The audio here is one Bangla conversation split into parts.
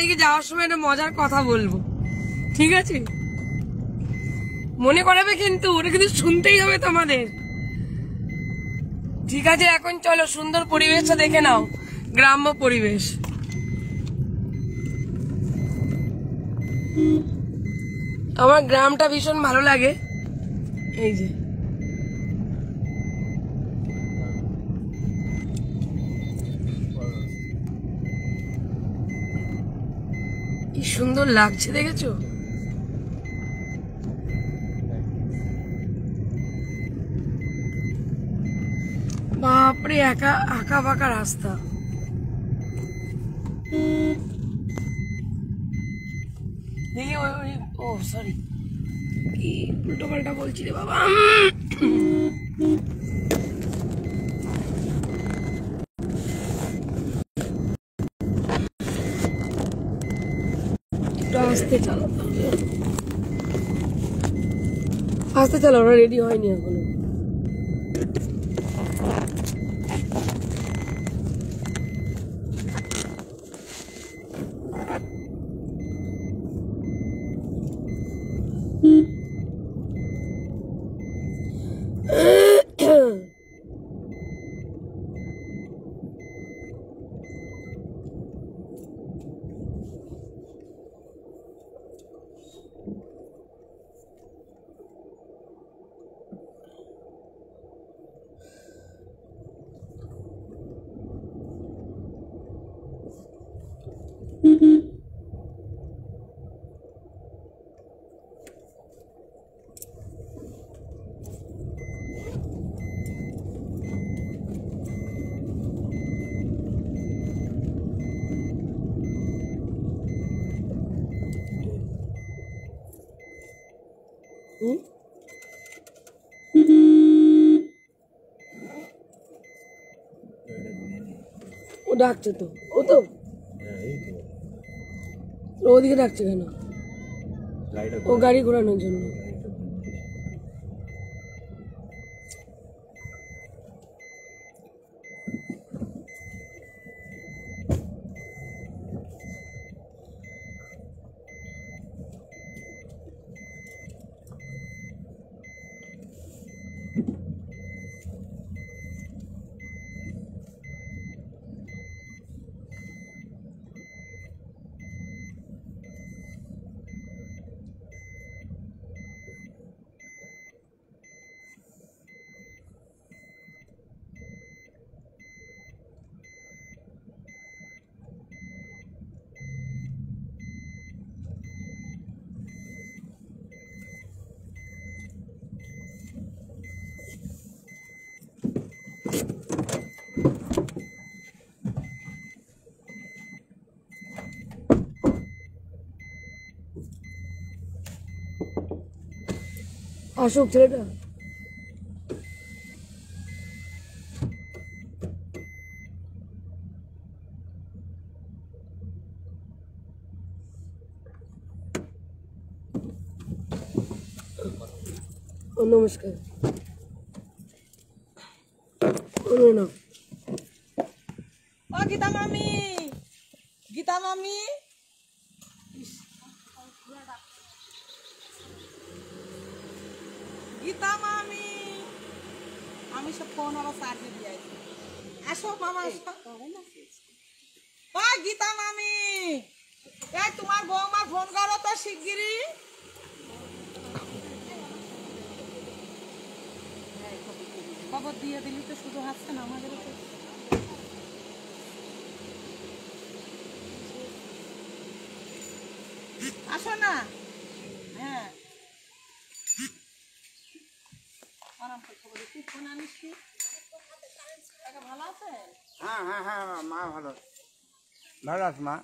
দিকে যাওয়ার সময় একটা মজার কথা বলবো, ঠিক আছে? মনে করাবে কিন্তু, ওটা কিন্তু শুনতেই হবে তোমাদের। ঠিক আছে, এখন চলো সুন্দর পরিবেশটা দেখে নাও, গ্রাম্য পরিবেশ। আমার গ্রামটা ভীষণ ভালো লাগে। এই যে কি সুন্দর লাগছে, দেখেছো? বাপরে, আঁকা বাঁকা রাস্তা। দেখি ও সরি, কি উল্টো পাল্টা বলছি রে বাবা। একটু আস্তে চালো, আস্তে চালো, ওরা রেডি হয়নি এখনো। ও ডাকছে তো, ও তো ওদিকে ডাকছে কেন? ও গাড়ি ঘোরানোর জন্য। আসুক ছেলেটা। নমস্কার। না ও গীতা মামি, গীতা মামি, গীতা মামি, আমি সব ফোন আবার চার্জে দিয়ে আসো মামা, ও গীতা মামি, এই তোমার বৌমা ফোন করো তো শিগগিরই। খবর দিয়ে দিলি তো শুধু হাসছে না আমাদের। আসো না। হ্যাঁ আরাম করে খবর তুই ফোন আনিস কি? ভালো আছে? হ্যাঁ হ্যাঁ হ্যাঁ, মা ভালো, ভালো আছে মা।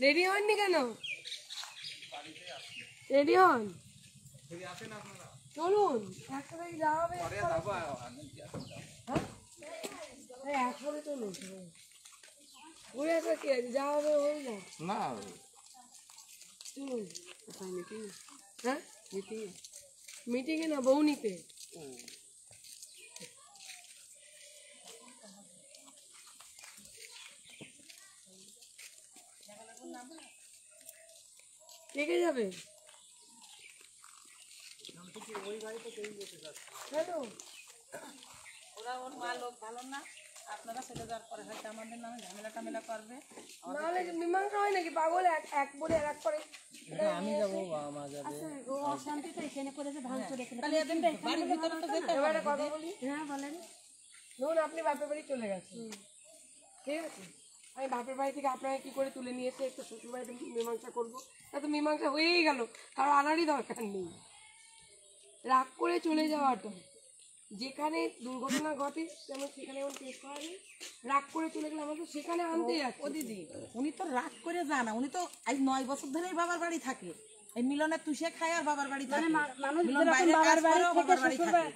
রেডি হননি কেন? রেডি হন, চলুন একসাথে যাওয়া হবে। একসাথে চলুন, ঘুরে আসা কি আছে, যাওয়া হবে, হয়ে যায় না। চলুন নাকি হ্যাঁ মিটিংয়ে না বৌনিতে। কে কে যাবে? ওরা ওর মা লোক ভালো না, আপনারা চলে যাওয়ার পরে হয়তো আমাদের নামে ঝামেলা টামেলা করবে। নাহলে মীমাংসা হয় নাকি? পাগল এক বলে এক করে। আমি যাবো, বাবা মা যাবে। তাহলে এদের বাড়ির ভিতরে তো যেতে হবে। এবারে কথা বলি। হ্যাঁ বলেন। ধরুন আপনি বাপের বাড়ি চলে গেছেন, ঠিক আছে, আমি বাপের বাড়ি থেকে আপনাকে কি করে তুলে নিয়ে এসে একটু শ্বশুর বাড়িতে মীমাংসা করবো, তা তো মীমাংসা হয়েই গেল, কারো আনারই দরকার নেই। রাগ করে চলে যাওয়াটা, যেখানে দুর্ঘটনা ঘটে যেমন সেখানে এমন কেস করা যায়, রাগ করে চলে গেলে আমাদের সেখানে আনতে যাচ্ছে। ও দিদি, উনি তো রাগ করে যান না, উনি তো আজ 9 বছর ধরেই বাবার বাড়ি থাকে। এই মিলনের তুষে খায় আর বাবার বাড়ি থাকে। মিলন বাইরে কাজ করেও বাবার বাড়ি থাকে।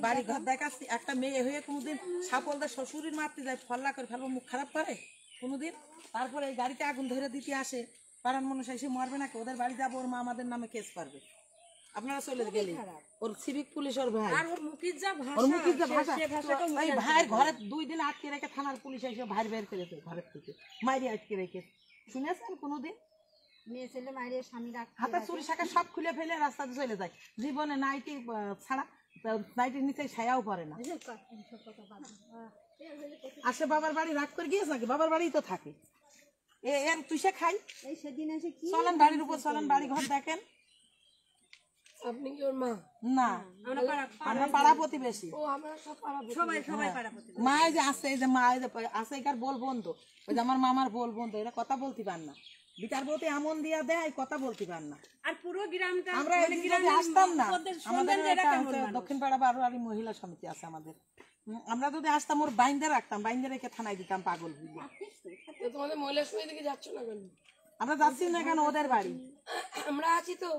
বাড়ি ঘর দেখাচ্ছি, একটা মেয়ে হয়ে কোনোদিন সাপলদের শ্বশুরের মারতে যায়, ফল্লা করে ফেলবো, মুখ খারাপ করে কোনোদিন। তারপরে এই গাড়িতে আগুন ধরে দিতে আসে, পাড়ার মানুষ এসে মরবে নাকি? ওদের বাড়ি যাবো, ওর মা আমাদের নামে কেস করবে। আপনারা চলে গেলে ওর সিভিক পুলিশ, ওর ভাই, ওর মুখির যা ভাষা, ওই ভাইয়ের ঘরে 2 দিন আটকে রেখে থানার পুলিশ এসে ভাই বের করেছে ঘরের থেকে, মাইরে আটকে রেখে। শুনেছেন কোনোদিন? মেয়ে ছেলে মায়ের স্বামী রাখ হাতে চুরি শাখা সব খুলে ফেলে রাস্তাতে চলে যায়। জীবনে নাইটি ছাড়া, নাইটির নিচে ছায়াও পড়ে না। আসে বাবার বাড়ি রাগ করে গিয়েছে নাকি? বাবার বাড়ি তো থাকে। এর তুষে খাই। এই সেদিন এসে কি চলেন বাড়ির উপর, চলেন বাড়ি ঘর দেখেন। আপনি কি ওর মা? না, আমরা পাড়া প্রতিবেশী। ও আমরা সব পাড়া মা এই যে আছে, এই যে মা এই যে আছে, একার বল বন্ধু, ওই যে আমার মামার বল বন্ধু, এরা কথা বলতে পার না। বিটার বলতে এমন দিয়া দেয়, কথা বলতে পার না। আর পুরো গ্রামটা আমরা আসতাম না, আমাদের দক্ষিণ পাড়া বারোয়ারি মহিলা সমিতি আছে আমাদের। আমরা যদি আসতাম, ওর বাইন্দে রাখতাম, বাইন্দে রেখে থানায় দিতাম পাগল বুঝলি। তোমাদের মহিলা সমিতি থেকে যাচ্ছ না কেন? আমরা যাচ্ছি না কেন? ওদের বাড়ি আমরা আছি তো,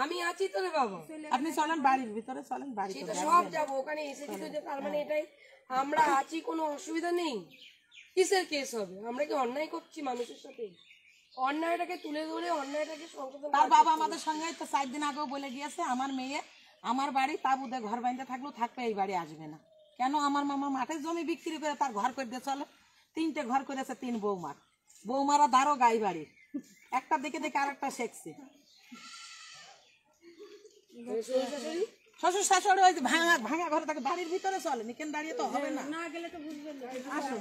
আমি আছি তো রে বাবা। আপনি চলেন বাড়ির ভিতরে, চলেন বাড়ি সে তো সব যাবো, ওখানে এসেছি তো, যে তার মানে এটাই আমরা আছি, কোনো অসুবিধা নেই। কিসের কেস হবে? আমরা কি অন্যায় করছি মানুষের সাথে? অন্যায়টাকে তুলে ধরে অন্যায়টাকে সংশোধন। তার বাবা আমাদের সঙ্গে তো 4 দিন আগেও বলে গিয়েছে, আমার মেয়ে আমার বাড়ি তাবুতে ঘর বাইন্দে থাকলেও থাকবে, এই বাড়ি আসবে না। কেন? আমার মামা মাঠের জমি বিক্রি করে তার ঘর করে দিয়ে চলে। 3টে ঘর করেছে, 3 বৌমার। বৌমারা দারো গাই বাড়ির, একটা দেখে দেখে আরেকটা শেখছে। শ্বশুর শাশুড়ি ওই ভাঙা ভাঙা ঘরে থাকে, বাড়ির ভিতরে চলে, নিকেন দাঁড়িয়ে তো হবে না। না গেলে তো বুঝবেন না। আসুন।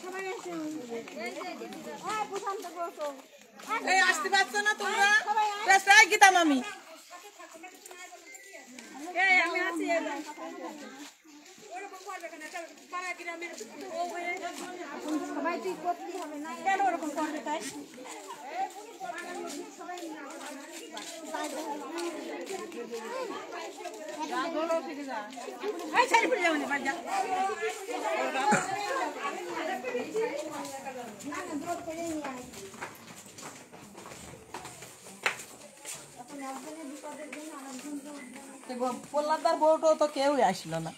সবাই এসে প্রশান্ত বসো। এই আসতে পারছো না তোমরা? এই গীতা মামি, আমি আছি। সবাই তুই করতে হবে না, কেন ওরকম করবে? তাই পোল্লাদার বউটাও তো কেউই আসলো না।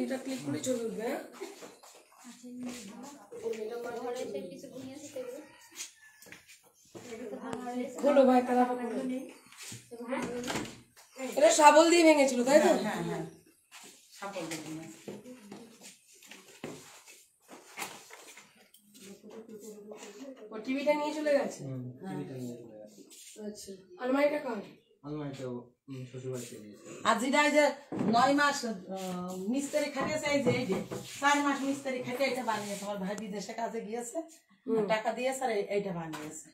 এটা ক্লিক করে চলে উঠবে। হলো ভাই, এটা শাবল দিয়ে ভেঙেছিল তাই তো? ও টিভিটা নিয়ে চলে গেছে। আচ্ছা, আলমারিটা কার? আজিরা যে 9 মাস মিস্ত্রি খাটিয়েছে, এই যে 4 মাস মিস্ত্রি খাটিয়ে এটা বানিয়েছে। আমার ভাই বিদেশে কাজে গিয়েছে, টাকা দিয়েছে আর এইটা বানিয়েছে।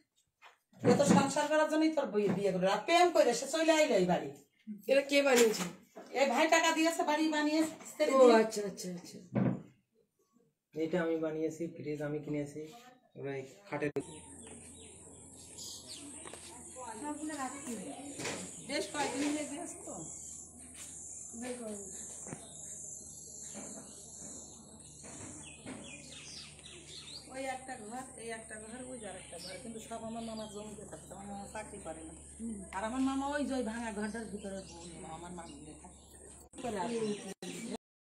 এ তো সংসার করার জন্যই তোর বিয়ে করে, আর প্রেম করে সে চলে আইলো এই বাড়ি। এটা কে বানিয়েছে? এই ভাই টাকা দিয়েছে, বাড়ি বানিয়েছে। ও আচ্ছা আচ্ছা আচ্ছা। এটা আমি বানিয়েছি, ফ্রিজ আমি কিনেছি, ওরা এই খাটের বেশ কয়েকদিন হয়ে গেছে তো। ওই একটা ঘর, এই একটা ঘর, ওই যে আরেকটা ঘর, কিন্তু সব আমার মামার জমিতে থাকতো। আমার মামা চাকরি করে না, আর আমার মামা ওই যে ওই ভাঙা ঘরটার ভিতরে বউ নিল, আমার মামিকে থাকে করে আসে।